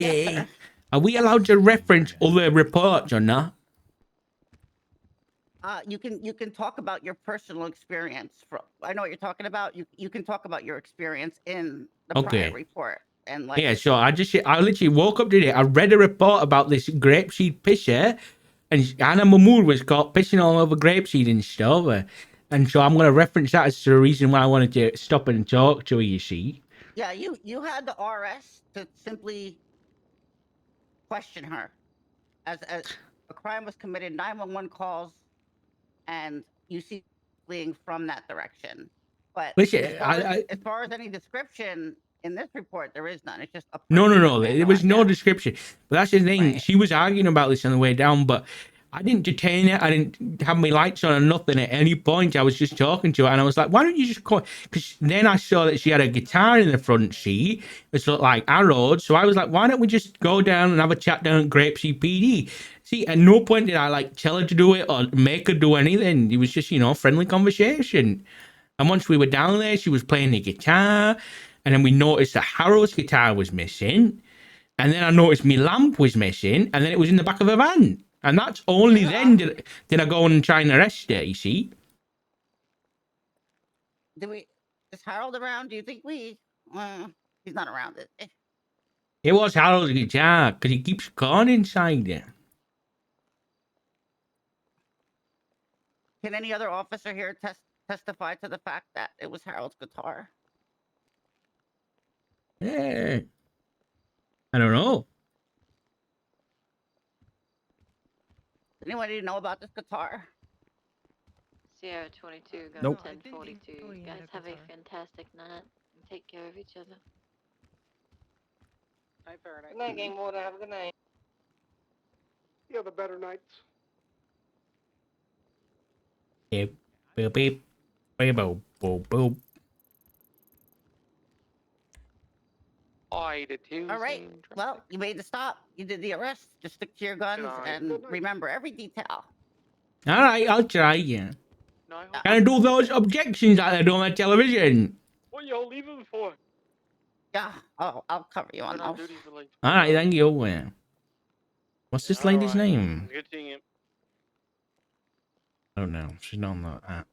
Yeah. sir. Are we allowed to reference other reports or not? You can talk about your personal experience. I know what you're talking about. You can talk about your experience in the prior Okay. report and Yeah, like. so I literally woke up today. I read a report about this grapeseed pisser, and Anna Mahmood was caught pissing all over grapeseed and stuff. And so I'm going to reference that as the reason why I wanted to stop and talk to her, you see. Yeah, you had the RS to simply question her as a crime was committed, 911 calls, and you see fleeing from that direction. But Listen, as far as any description in this report, there is none. It's just a no, person. there was no description. But that's the thing. Right. She was arguing about this on the way down, but I didn't detain her. I didn't have my lights on or nothing at any point. I was just talking to her, and I was like, "Why don't you just call?" Because then I saw that she had a guitar in the front seat, which looked like arrows. So I was like, "Why don't we just go down and have a chat down at Grapeseed PD?" See, at no point did I like tell her to do it or make her do anything. It was just friendly conversation. And once we were down there, she was playing the guitar, and then we noticed that Harold's guitar was missing. And then I noticed my lamp was missing, and then it was in the back of a van. And that's only then did I go and try and arrest her, you see. Is Harold around? Do you think he's not around? It was Harold's guitar, because he keeps calling inside it. Can any other officer here testify to the fact that it was Harold's guitar? Yeah. I don't know. Anybody know about this guitar? Sierra 22, go Nope. 1042. You guys have a fantastic night and take care of each other. Good night, Game Warden. Have a good night. You have a better night. Beep, beep, beep, beep, boop, boop, boop. All right. Well, you made the stop. You did the arrest. Just stick to your guns and remember every detail. All right, I'll try, yeah. Can I do those objections that I do on the television? What y'all leaving for? Yeah. Oh, I'll cover you on those. All right, thank you. What's this lady's name? Good seeing you. I don't know. She's not on the app.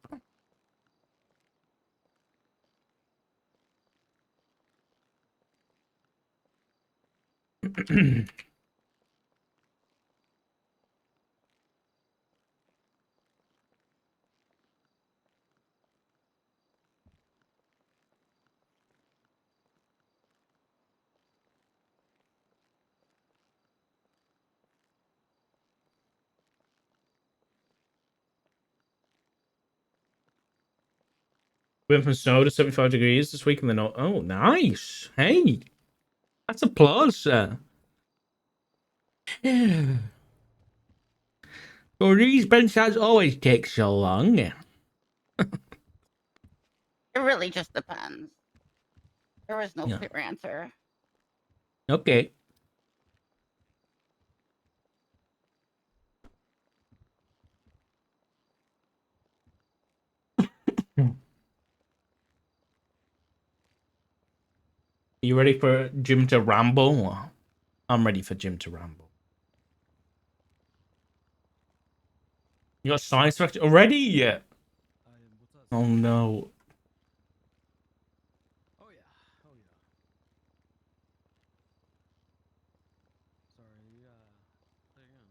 Went from snow to 75 degrees this week in the north. Oh, nice. Hey, that's applause, sir. Well, these bench sides always take so long. It really just depends. There is no clear answer. Okay. You ready for Jim to ramble? I'm ready for Jim to ramble. You got science fact already? Yeah. Oh no. Oh yeah. Sorry, say again.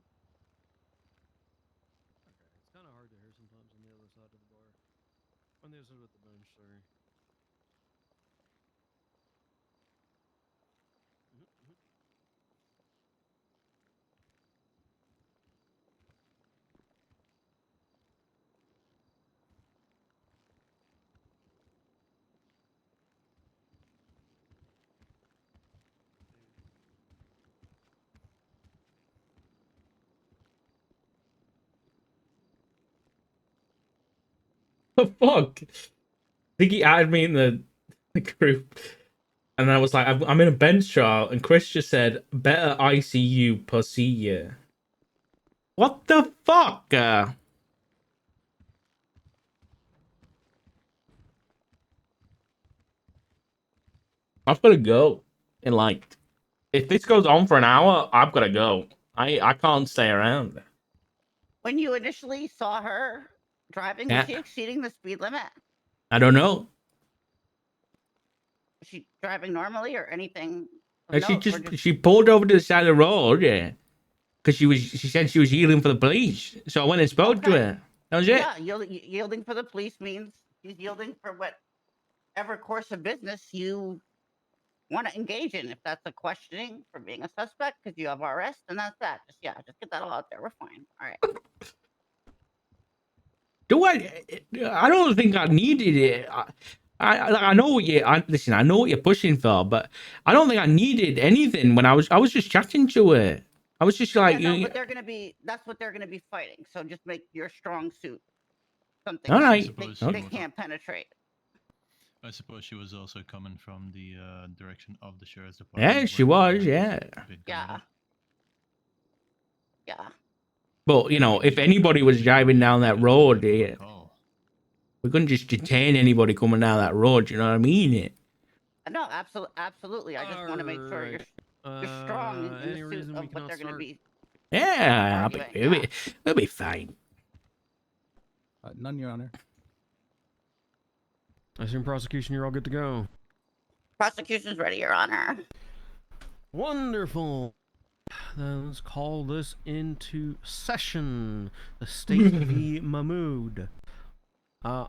Okay, it's kind of hard to hear sometimes on the other side of the bar. On the other side of the bench, sorry. The fuck? I think he added me in the group. And I was like, I'm in a bench trial. And Chris just said, better ICU pussy, yeah. What the fuck? I've got to go in like if this goes on for an hour, I've got to go. I can't stay around. When you initially saw her driving, was Yeah. she exceeding the speed limit? I don't know. Was she driving normally or anything? of And note, or she pulled over to the side of the road, yeah, because she said she was yielding for the police. So I went and spoke to Okay. her. That was it. Yeah, yielding for the police means she's yielding for whatever course of business you want to engage in. If that's a questioning for being a suspect because you have arrest, then that's that. Just get that all out there. We're fine. All right. Do I don't think I needed it. I know what listen. I know what you're pushing for, but I don't think I needed anything when I was just chatting to her. I was just like, Yeah, no, but that's what they're gonna be fighting. So just make your strong suit something all that right, they okay. can't penetrate. I suppose she was also coming from the direction of the sheriff's department. Yeah, she where was, the yeah. a bit Yeah. committed. Yeah. But you know, if anybody was driving down that road, yeah, Call. we couldn't just detain anybody coming down that road. You know what I mean? No, absolutely. I just want to make sure you're strong in Any the suit reason we of what cannot they're gonna start? be. Yeah, arguing. we'll be fine. None, Your Honor. I assume prosecution, you're all good to go. Prosecution's ready, Your Honor. Wonderful. Then let's call this into session. The State v. Mahmood. I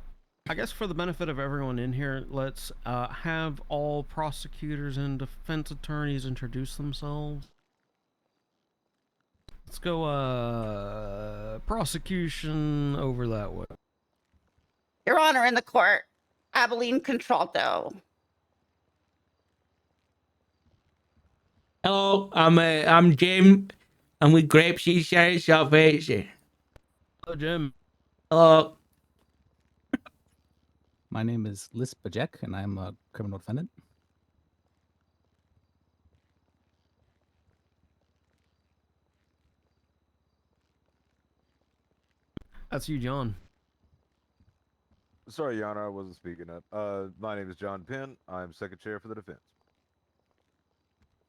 guess for the benefit of everyone in here, let's have all prosecutors and defense attorneys introduce themselves. Let's go, prosecution over that way. Your Honor, in the court, Abilene Contralto. Hello, I'm Jim. I'm with Grapeseed Sheriff's Office. Hello, Jim. Hello. My name is Lis Bajek, and I'm a criminal defendant. That's you, John. Sorry, Your Honor, I wasn't speaking up. My name is John Penn. I'm second chair for the defense.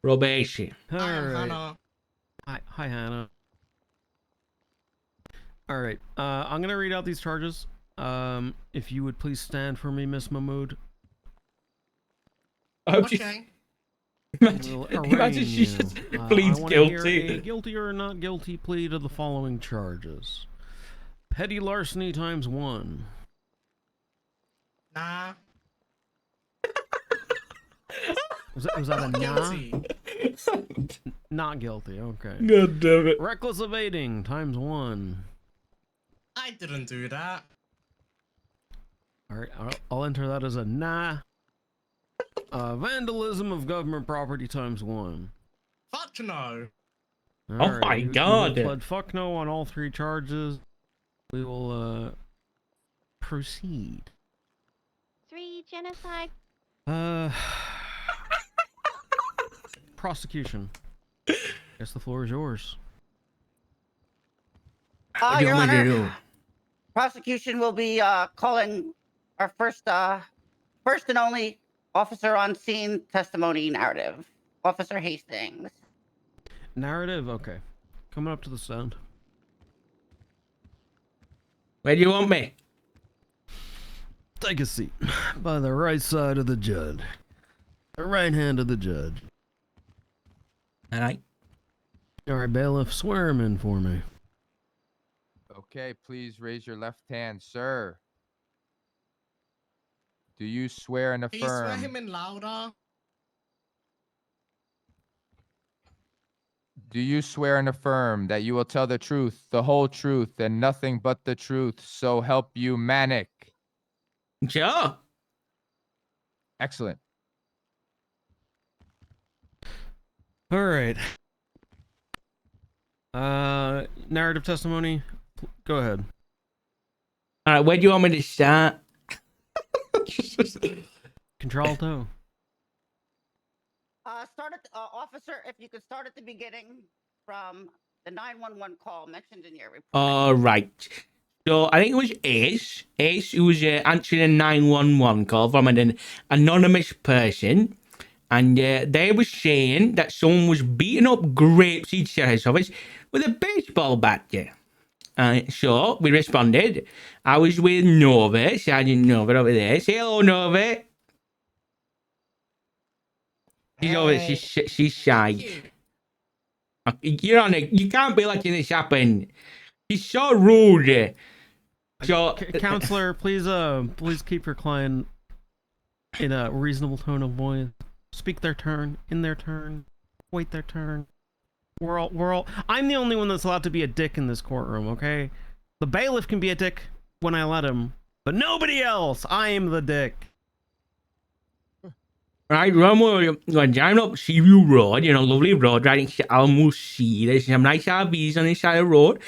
Probation. All I am right. Hannah. Hi, Hannah. All right. I'm gonna read out these charges. If you would please stand for me, Miss Mahmood. Okay. We'll Imagine she arraign just you. pleads I wanna hear guilty. a guilty or not guilty plea to the following charges: petty larceny ×1. Nah. Was that a nah? Guilty. Not guilty. Okay. God damn it. Reckless evading ×1. I didn't do that. All right. I'll enter that as a nah. Vandalism of government property ×1. Fuck no. Oh my God. You pled fuck no on all three charges. We will proceed. 3 genocide. Prosecution. Guess the floor is yours. What do you Your want me to Honor, do? prosecution will be calling our first and only officer on scene testimony narrative, Officer Hastings. Narrative. Okay. Coming up to the stand. Where do you want me? Take a seat. By the right side of the judge. The right hand of the judge. All right. All right, bailiff, swear him in for me. Okay, please raise your left hand, sir. Do you swear and Can you swear affirm? him in louder? Do you swear and affirm that you will tell the truth, the whole truth, and nothing but the truth, so help you Manic? Sure. Excellent. All right. Narrative testimony. Go ahead. All right. Where do you want me to start? Contralto. Start at officer. If you could start at the beginning from the 911 call mentioned in your report. All right. So I think it was Ace. Ace who was answering a 911 call from an anonymous person. and they were saying that someone was beating up Grapeseed Sheriff's Office with a baseball bat. Yeah. So we responded. I was with Nova, Sergeant Nova over there. Say hello, Nova. She's over. She's shy. Your Honor, you can't be letting this happen. She's so rude. So, Counselor, please keep your client in a reasonable tone of voice. Speak their turn, in their turn, wait their turn. We're all. I'm the only one that's allowed to be a dick in this courtroom, okay? The bailiff can be a dick when I let him, but nobody else. I am the dick. right, we're driving up Seaview Road, lovely road, right next to Alamo Sea. There's some nice RVs on this side of the road.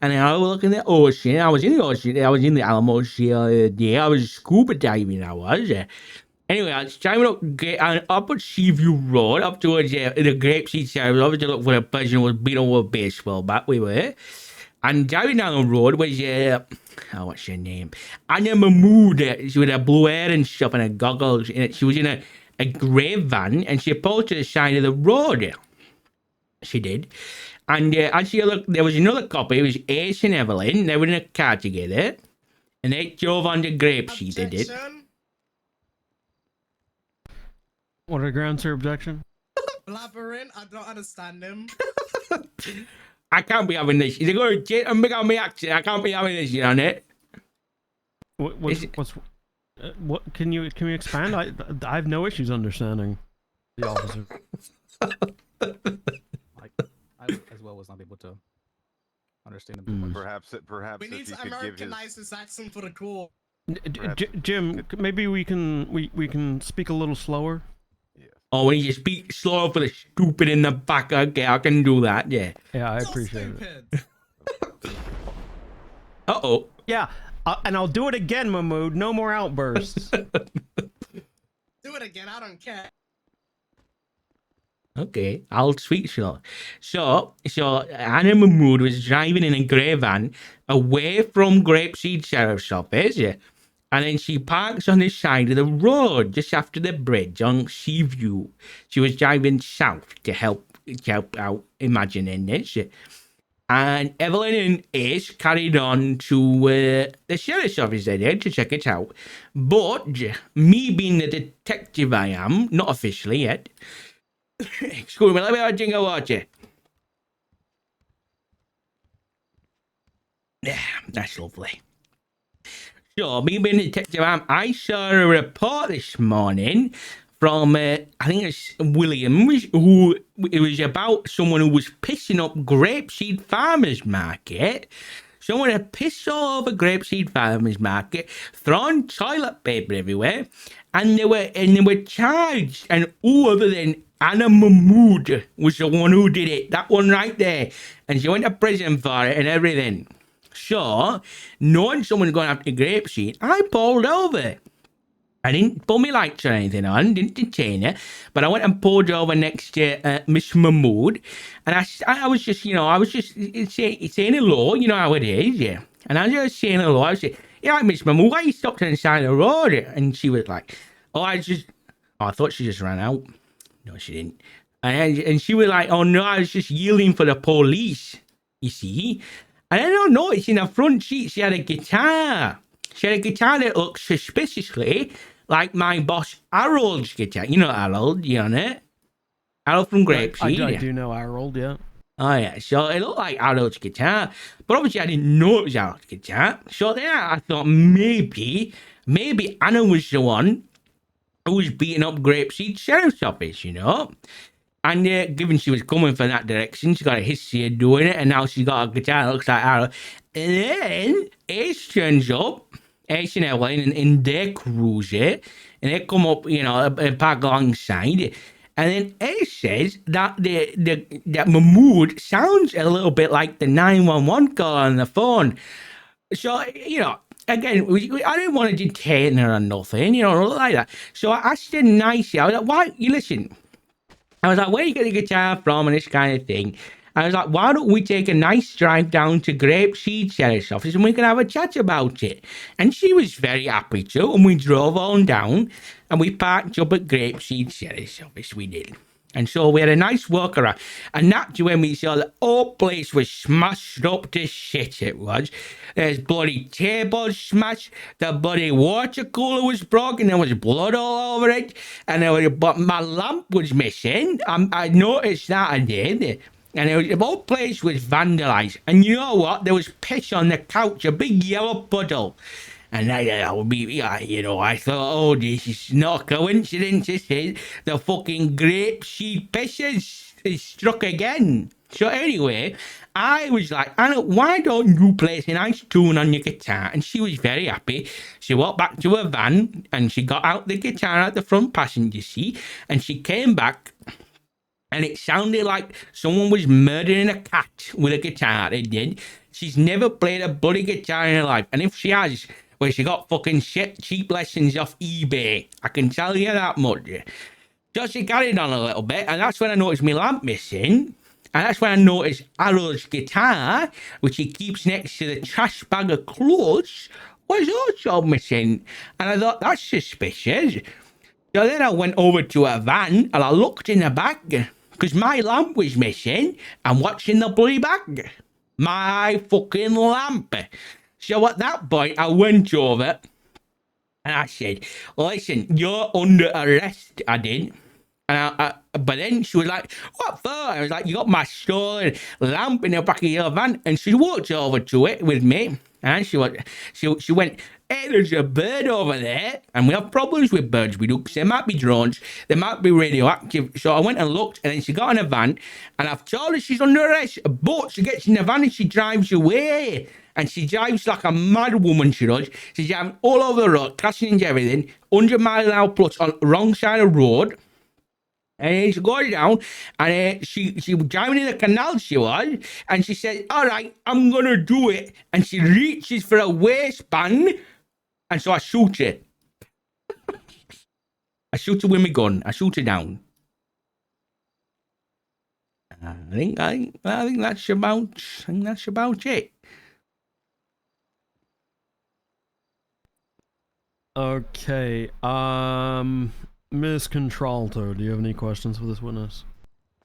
And then I was looking at the ocean. I was in the ocean. I was in the Alamo Sea the other day. I was scuba diving, I was. Anyway, I was driving up Seaview Road, up towards the Grapeseed Sheriff's Office to look for a person who was beating over a baseball bat. We were. And driving down the road was, what's her name? Anna Mahmood. She had a blue hair and stuff and a goggles. And she was in a grey van, and she pulled to the side of the road. She did. And actually, look, there was another couple. It was Ace and Evelyn. They were in a car together. And they drove on the Grapeseed, they did. What are grounds for objection? Blabbering, I don't understand him. I can't be having this. They're going to and make out my accent. I can't be having this, you know, it. What can you expand? I have no issues understanding the officer. I as well was not able to understand him. Perhaps We need if he to could give Americanize this accent for the court. Jim, maybe we can speak a little slower. Oh, when you speak slow for the stupid in the back, okay, I can do that, yeah. Yeah, I appreciate it. Uh-oh. Yeah, and I'll do it again, Mahmood. No more outbursts. Do it again, I don't care. Okay, I'll speak slow. So Anna Mahmood was driving in a grey van away from Grapeseed Sheriff's Office, yeah. And then she parks on the side of the road just after the bridge on Seaview. She was driving south to help out imagining this. And Evelyn and Ace carried on to the sheriff's office there to check it out. But me being the detective I am, not officially yet. Excuse me, let me have a drink of water. Yeah, that's lovely. So, me being a detective, I saw a report this morning from, I think it's Williams, who it was about someone who was pissing up Grapeseed Farmers Market. Someone had pissed all over Grapeseed Farmers Market, thrown toilet paper everywhere, and they were charged. And who other than Anna Mahmood was the one who did it? That one right there. And she went to prison for it and everything. So, knowing someone's going after Grapeseed, I pulled over. I didn't put my lights or anything on, didn't detain her, but I went and pulled over next to Miss Mahmood, and I was just saying hello, you know how it is, yeah. And I was just saying hello, I was saying, yeah, Miss Mahmood, why you stopped on the side of the road? And she was like, I thought she just ran out. No, she didn't. And she was like, oh no, I was just yelling for the police, you see. And I don't notice in her front seat, she had a guitar. She had a guitar that looked suspiciously like my boss Harold's guitar. You know Harold, you know it? Harold from Grapeseed. I do know Harold, yeah. Oh yeah, so it looked like Harold's guitar. But obviously I didn't know it was Harold's guitar. So then I thought maybe Anna was the one who was beating up Grapeseed Sheriff's Office, you know? And given she was coming from that direction, she got a history of doing it, and now she got a guitar that looks like Harold. And then Ace turns up, Ace and Evelyn in their cruiser, and they come up, you know, and park alongside. And then Ace says that that Mahmood sounds a little bit like the 911 call on the phone. So, you know, again, I didn't want to detain her or nothing, you know, like that. So I asked her nicely, I was like, why, you listen. I was like, where you get the guitar from and this kind of thing. I was like, why don't we take a nice drive down to Grapeseed Sheriff's Office and we can have a chat about it? And she was very happy to, and we drove on down and we parked up at Grapeseed Sheriff's Office, we did. And so we had a nice walk around, and that's when we saw the whole place was smashed up to shit, it was. There's bloody tables smashed, the bloody water cooler was broken, there was blood all over it, and but my lamp was missing. I noticed that, I did. And the whole place was vandalized. And you know what? There was piss on the couch, a big yellow puddle. And I thought, oh, this is not a coincidence. This is the fucking grapeseed piss is struck again. So anyway, I was like, Anna, why don't you play a nice tune on your guitar? And she was very happy. She walked back to her van and she got out the guitar at the front passenger seat and she came back. And it sounded like someone was murdering a cat with a guitar. It did. She's never played a bloody guitar in her life. And if she has, well, she got fucking shit cheap lessons off eBay. I can tell you that much. So she carried on a little bit. And that's when I noticed my lamp missing. And that's when I noticed Arrow's guitar, which he keeps next to the trash bag of clothes, was also missing. And I thought, that's suspicious. So then I went over to her van and I looked in the back because my lamp was missing. And what's in the bloody bag? My fucking lamp. So at that point, I went over and I said, listen, you're under arrest, I did. And but then she was like, what for? I was like, you got my stolen lamp in the back of your van. And she walked over to it with me. And she went, hey, there's a bird over there. And we have problems with birds, we do, because they might be drones, they might be radioactive. So I went and looked, and then she got in a van, and I've told her she's under arrest. But she gets in the van and she drives away. And she drives like a mad woman, she does. She's driving all over the road, crashing into everything, 100 miles an hour plus on the wrong side of the road. And she goes down, and she was driving in the canal, she was, and she said, all right, I'm going to do it. And she reaches for a waistband, and so I shoot her. I shoot her with my gun. I shoot her down. I think that's about it. Okay. Miss Contralto, do you have any questions for this witness?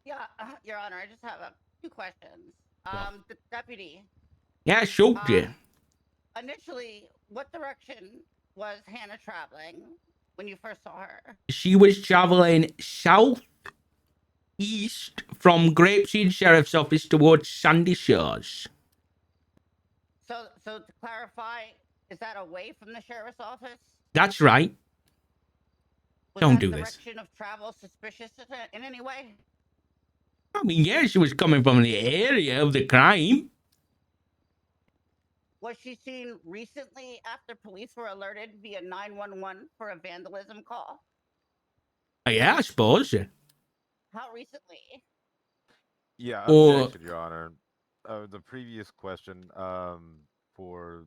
Yeah, Your Honor, I just have two questions. The deputy. Yeah, I shoot you. Initially, what direction was Hannah traveling when you first saw her? She was traveling southeast from Grapeseed Sheriff's Office towards Sandy Shores. So to clarify, is that away from the sheriff's office? That's right. Was Don't that do this. direction of travel suspicious in any way? I mean, yeah, she was coming from the area of the crime. Was she seen recently after police were alerted via 911 for a vandalism call? Yeah, I suppose. How recently? Yeah, Or- objection, Your Honor. The previous question for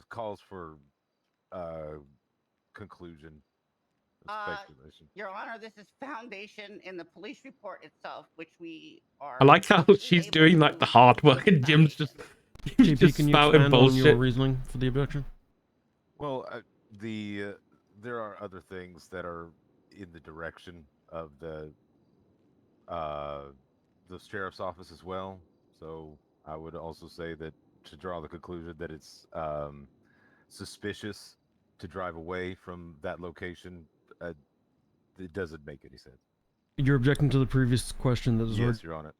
calls for conclusion. Speculation. Your Honor, this is foundation in the police report itself, which we are. I like how she's able doing to like the hard work and Jim's just JP, can you spouting expand on your bullshit. reasoning for the objection? Well, there are other things that are in the direction of the sheriff's office as well. So I would also say that to draw the conclusion that it's suspicious to drive away from that location, it doesn't make any sense. You're objecting to the previous question that was Yes, Your Honor.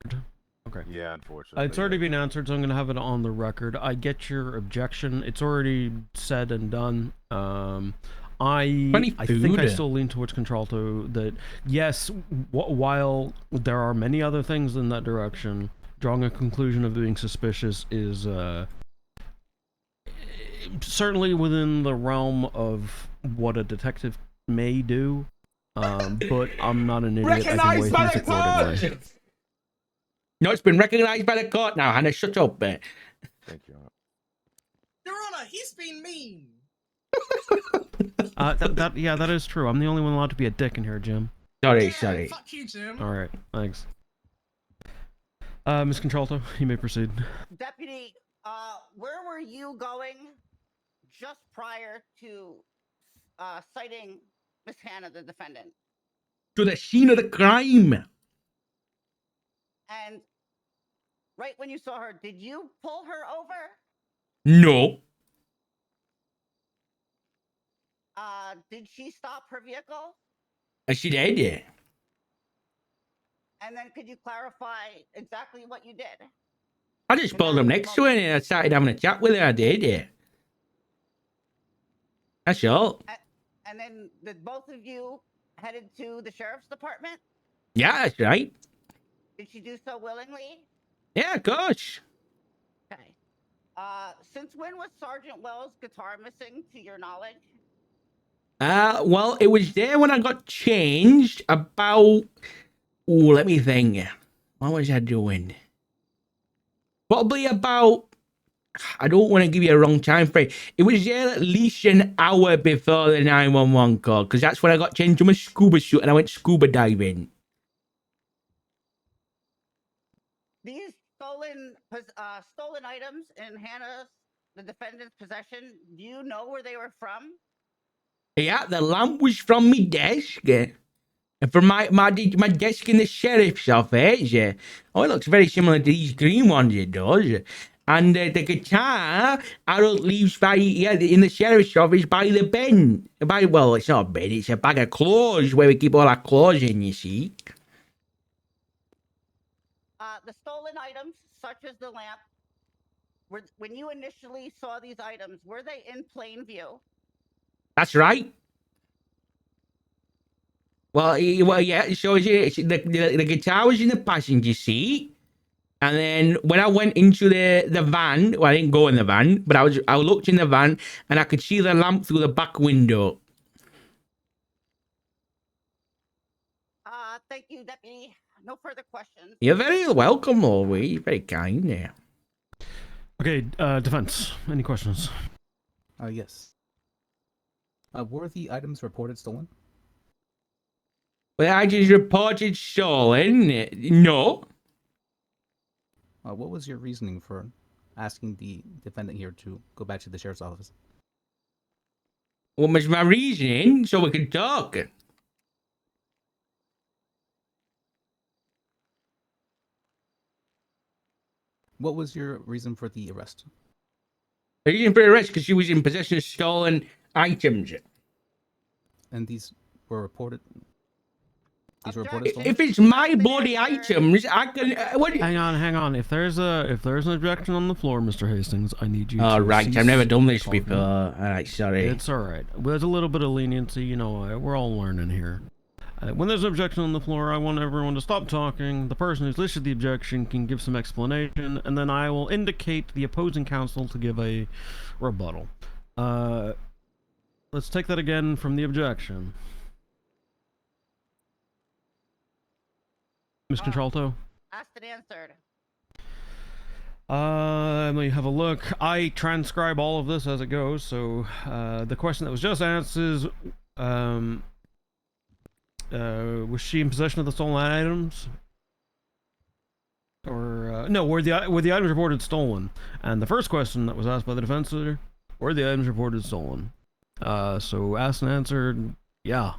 Okay. Yeah, unfortunately. It's already been answered, so I'm going to have it on the record. I get your objection. It's already said and done. I think I still lean towards Contralto that, yes, while there are many other things in that direction, drawing a conclusion of being suspicious is certainly within the realm of what a detective may do. But I'm not an idiot. I can weigh things accordingly. No, it's been recognized by the court now, Hannah. Shut up, man. Thank you, Your Honor. Your Honor, he's been mean. That is true. I'm the only one allowed to be a dick in here, Jim. Sorry, Yeah, sorry. Fuck you, Jim. All right, thanks. Miss Contralto, you may proceed. Deputy, where were you going just prior to citing Miss Hannah, the defendant? To the scene of the crime. And right when you saw her, did you pull her over? No. Did she stop her vehicle? She did, yeah. And then could you clarify exactly what you did? I just pulled him next to her and I started having a chat with her. I did, yeah. That's all. And then did both of you headed to the sheriff's department? Yeah, that's right. Did she do so willingly? Yeah, of course. Okay. Since when was Sergeant Wells' guitar missing, to your knowledge? Well, it was there when I got changed about... Oh, let me think. What was I doing? Probably about... I don't want to give you a wrong time frame. It was there at least an hour before the 911 call, because that's when I got changed to my scuba suit and I went scuba diving. These stolen items in Hannah's, the defendant's possession, do you know where they were from? Yeah, the lamp was from my desk. And from my desk in the sheriff's office. Oh, it looks very similar to these green ones, it does. And the guitar, Harold leaves by, in the sheriff's office by the bin. Well, it's not a bin, it's a bag of clothes where we keep all our clothes in, you see. The stolen items, such as the lamp, when you initially saw these items, were they in plain view? That's right. Well, yeah, so the guitar was in the passenger seat. And then when I went into the van, well, I didn't go in the van, but I looked in the van and I could see the lamp through the back window. Thank you, Deputy. No further questions. You're very welcome, always. Very kind there. Okay, defense. Any questions? Yes. Were the items reported stolen? Well, I just reported stolen. No. What was your reasoning for asking the defendant here to go back to the sheriff's office? What was my reasoning? So we could talk. What was your reason for the arrest? The reason for the arrest because she was in possession of stolen items. And these were reported? These were reported stolen? If it's my body items, I can... what? Hang on. If there's an objection on the floor, Mr. Hastings, I need you to right. cease I've never done this talking. before. All right, sorry. It's all right. There's a little bit of leniency, you know. We're all learning here. When there's an objection on the floor, I want everyone to stop talking. The person who's listed the objection can give some explanation, and then I will indicate the opposing counsel to give a rebuttal. Let's take that again from the objection. Ms. Contralto? Asked and answered. Let me have a look. I transcribe all of this as it goes, so the question that was just asked is, was she in possession of the stolen items? Or no, were the items reported stolen? And the first question that was asked by the defense lawyer, were the items reported stolen? So asked and answered. Yeah,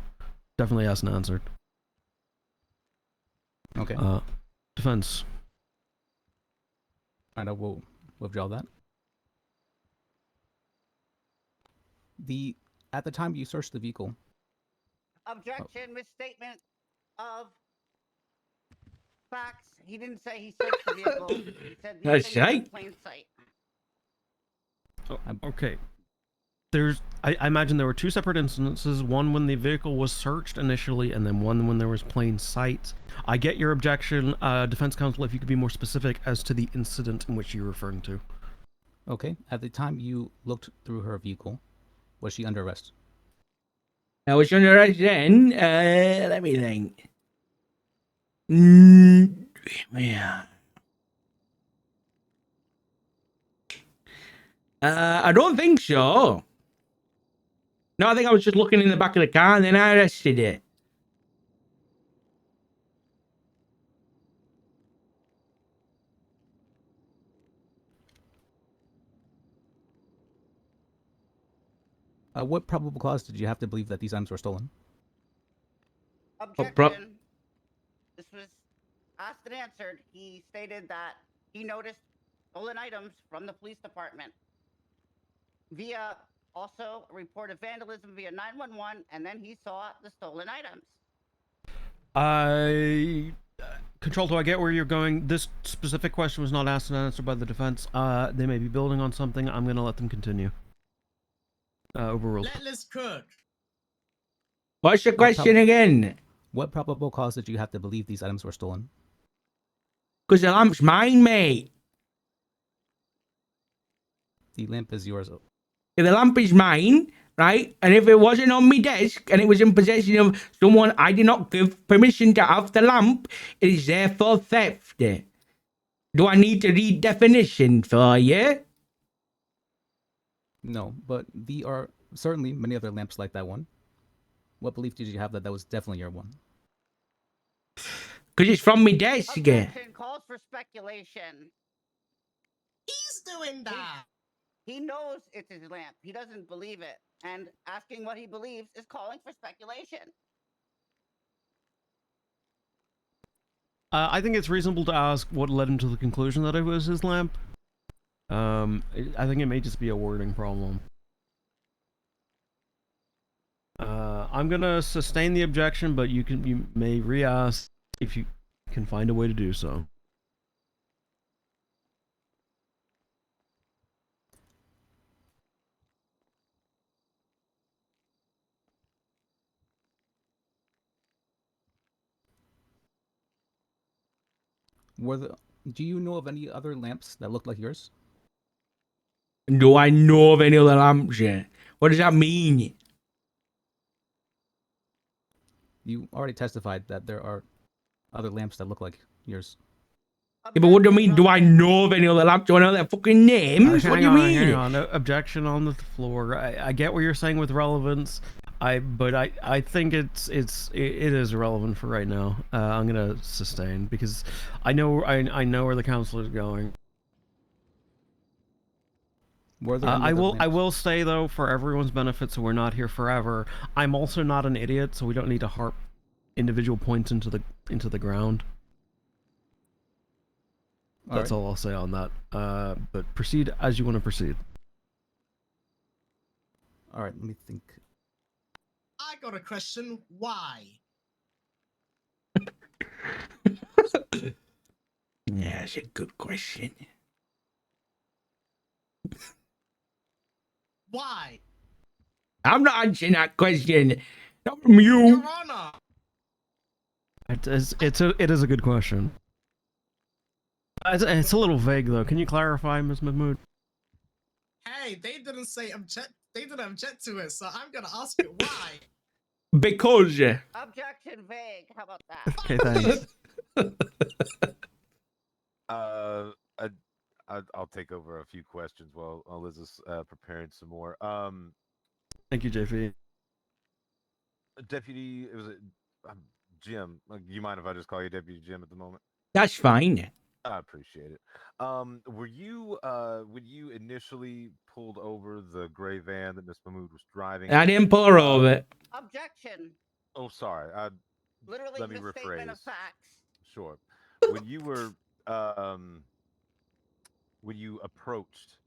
definitely asked and answered. Okay. Defense. All right, I will withdraw that. At the time you searched the vehicle. Objection, misstatement of facts. He didn't say he searched the vehicle. He said these That's things are in right. plain sight. Oh, okay. I imagine there were two separate instances, one when the vehicle was searched initially, and then one when there was plain sight. I get your objection, defense counsel, if you could be more specific as to the incident in which you're referring to. Okay. At the time you looked through her vehicle, was she under arrest? I was under arrest then. Let me think. Yeah. I don't think so. No, I think I was just looking in the back of the car and then I arrested it. What probable cause did you have to believe that these items were stolen? Objection. This was asked and answered. He stated that he noticed stolen items from the police department via also a report of vandalism via 911, and then he saw the stolen items. Control, do I get where you're going? This specific question was not asked and answered by the defense. They may be building on something. I'm gonna let them continue. Overruled. Let us cook. What's your question again? What probable cause did you have to believe these items were stolen? Because the lamp's mine, mate. The lamp is yours. If the lamp is mine, right? And if it wasn't on my desk and it was in possession of someone I did not give permission to have the lamp, it is therefore theft. Do I need to read definition for you? No, but there are certainly many other lamps like that one. What belief did you have that that was definitely your one? Because it's from my desk. Objection calls for speculation. He's doing that. He knows it's his lamp. He doesn't believe it. And asking what he believes is calling for speculation. I think it's reasonable to ask what led him to the conclusion that it was his lamp. I think it may just be a wording problem. I'm gonna sustain the objection, but you may re-ask if you can find a way to do so. Do you know of any other lamps that look like yours? Do I know of any other lamps? What does that mean? You already testified that there are other lamps that look like yours. Yeah, but what do you mean? Do I know of any other lamps? Do I know their fucking names? What do you mean? Hang on. Objection on the floor. I get what you're saying with relevance. But I think it is relevant for right now. I'm gonna sustain because I know where the council is going. I will say though, for everyone's benefit, so we're not here forever. I'm also not an idiot, so we don't need to harp individual points into the ground. That's all I'll say on that. But proceed as you want to proceed. All right, let me think. I got a question. Why? Yeah, that's a good question. Why? I'm not answering that question. Not from you. Your Honor. It is a good question. It's a little vague though. Can you clarify, Ms. Mahmood? Hey, they didn't say object. They didn't object to it, so I'm gonna ask you why. Because. Objection vague. How about that? Okay, thanks. I'll take over a few questions while Liz is preparing some more. Thank you, JP. Deputy, it was Jim. You mind if I just call you Deputy Jim at the moment? That's fine. I appreciate it. Were you when you initially pulled over the gray van that Miss Mahmood was driving? I didn't pull her over. Objection. Oh, sorry. Literally, let me misstatement rephrase. of facts. Sure. When you were when you approached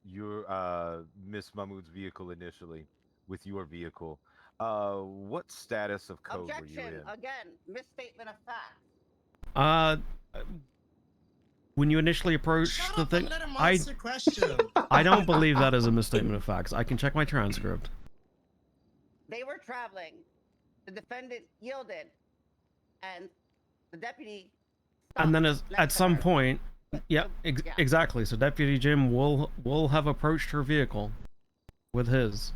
your Miss Mahmood's vehicle initially with your vehicle, what status of code were you Objection. in? Again, misstatement of facts. When you initially approached Shut the up thing, and let him ask the question. I don't believe that is a misstatement of facts. I can check my transcript. They were traveling. The defendant yielded, and the deputy. And then at some her. point, yeah, Yeah. exactly. So Deputy Jim will have approached her vehicle with his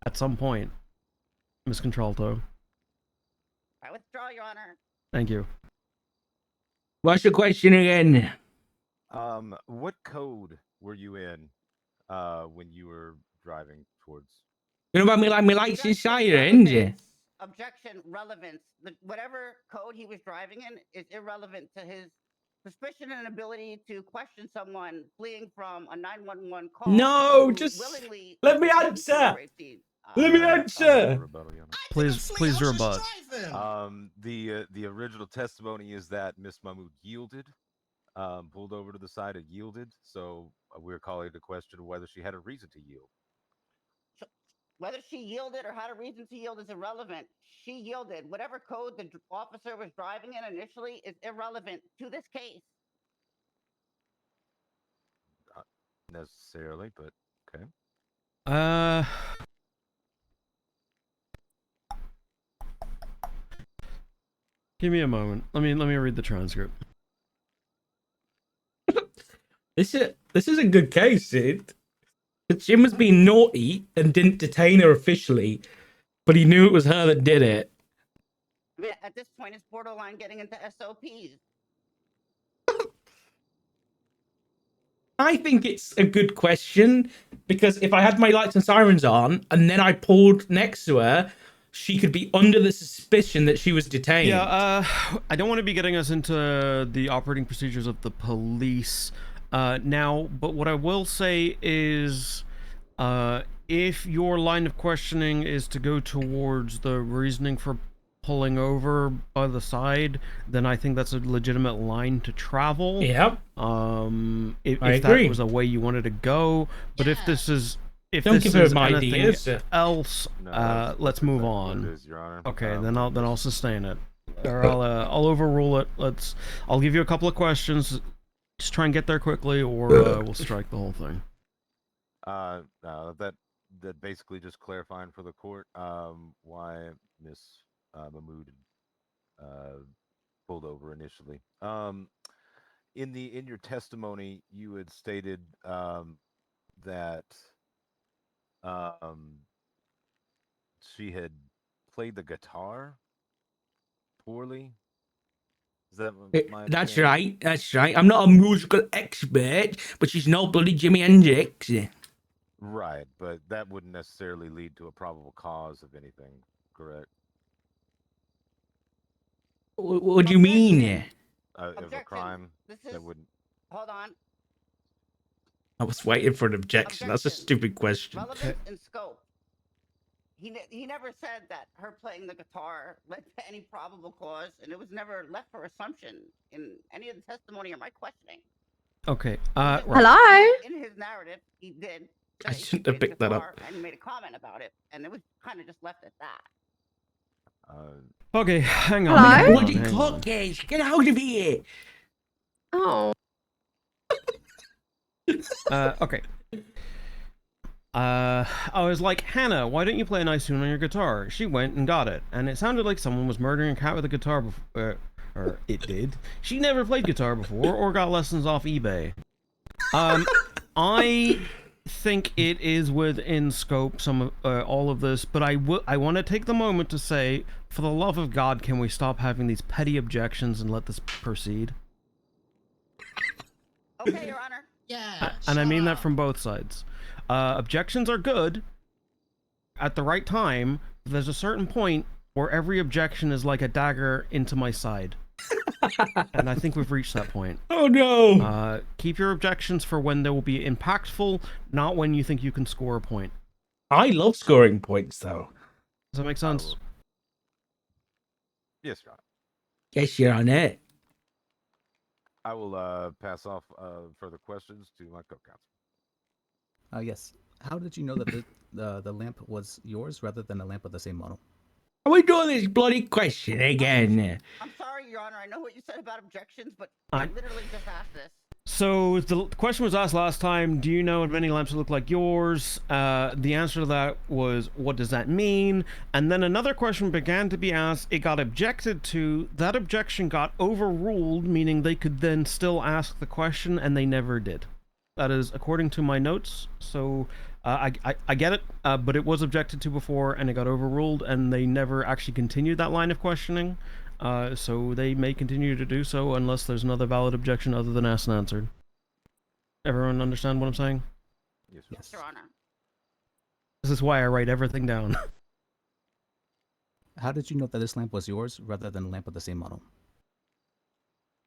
at some point. Miss Contralto. I withdraw, Your Honor. Thank you. What's the question again? What code were you in when you were driving towards? You know about me like my lights and sirens? Objection, relevance. Whatever code he was driving in is irrelevant to his suspicion and ability to question someone fleeing from a 911 call. No, who just willingly let me escaped answer. the scene. Let me I'll answer. rebuttal, Your Honor. I Please- didn't flee, please I was rebut. just driving. The original testimony is that Miss Mahmood yielded, pulled over to the side and yielded. So we're calling the question whether she had a reason to yield. Whether she yielded or had a reason to yield is irrelevant. She yielded. Whatever code the officer was driving in initially is irrelevant to this case. Not necessarily, but okay. Give me a moment. Let me read the transcript. This is a good case, Sid. Jim was being naughty and didn't detain her officially, but he knew it was her that did it. I mean, at this point, it's borderline getting into SOPs. I think it's a good question because if I had my lights and sirens on and then I pulled next to her, she could be under the suspicion that she was detained. Yeah, I don't want to be getting us into the operating procedures of the police now, but what I will say is if your line of questioning is to go towards the reasoning for pulling over by the side, then I think that's a legitimate line to travel. Yep. If I that agree. was a way you wanted to go, but if this is Don't this give her is my anything ideas. else, No, that's let's move exactly what on. it is, Your Honor. Okay, then I'll sustain it, or I'll overrule it. I'll give you a couple of questions. Just try and get there quickly, or we'll strike the whole thing. That basically just clarifying for the court why Miss Mahmood pulled over initially. In your testimony, you had stated that she had played the guitar poorly. Is that my That's understanding? right. That's right. I'm not a musical expert, but she's no bloody Jimi Hendrix. Right, but that wouldn't necessarily lead to a probable cause of anything, correct? What do you mean? Of a Objection. crime This is. that wouldn't. Hold on. I was waiting for an objection. That's a Objection. stupid question. Relevance and scope. He never said that her playing the guitar led to any probable cause, and it was never left for assumption in any of the testimony or my questioning. Okay. Right. Hello? In his narrative, he did. I say she shouldn't have played the picked that up. guitar, and he made a comment about it, and it was kind of just left at that. Okay, hang on. Hello? hang on, Bloody hang on. clock is. Get out of here. Oh. Okay. I was like, Hannah, why don't you play a nice tune on your guitar? She went and got it, and it sounded like someone was murdering a cat with a guitar before, or it did. She never played guitar before or got lessons off eBay. I think it is within scope, all of this, but I want to take the moment to say, for the love of God, can we stop having these petty objections and let this proceed? Okay, Your Honor. Yeah. And I shut mean that up. from both sides. Objections are good at the right time. There's a certain point where every objection is like a dagger into my side. And I think we've reached that point. Oh no. Keep your objections for when they will be impactful, not when you think you can score a point. I love scoring points, though. Does that make sense? Yes, Your Honor. Yes, Your Honor. I will pass off further questions to my co-counsel. Yes. How did you know that the lamp was yours rather than a lamp of the same model? Are we doing this bloody question again? I'm sorry, Your Honor. I know what you said about objections, but I- I literally just asked this. So the question was asked last time, do you know of any lamps that look like yours? The answer to that was, what does that mean? And then another question began to be asked, it got objected to, that objection got overruled, meaning they could then still ask the question, and they never did. That is according to my notes, so I get it, but it was objected to before, and it got overruled, and they never actually continued that line of questioning. So they may continue to do so unless there's another valid objection other than asked and answered. Everyone understand what I'm saying? Yes, Yes, Your Honor. This is why I write everything down. How did you know that this lamp was yours rather than a lamp of the same model?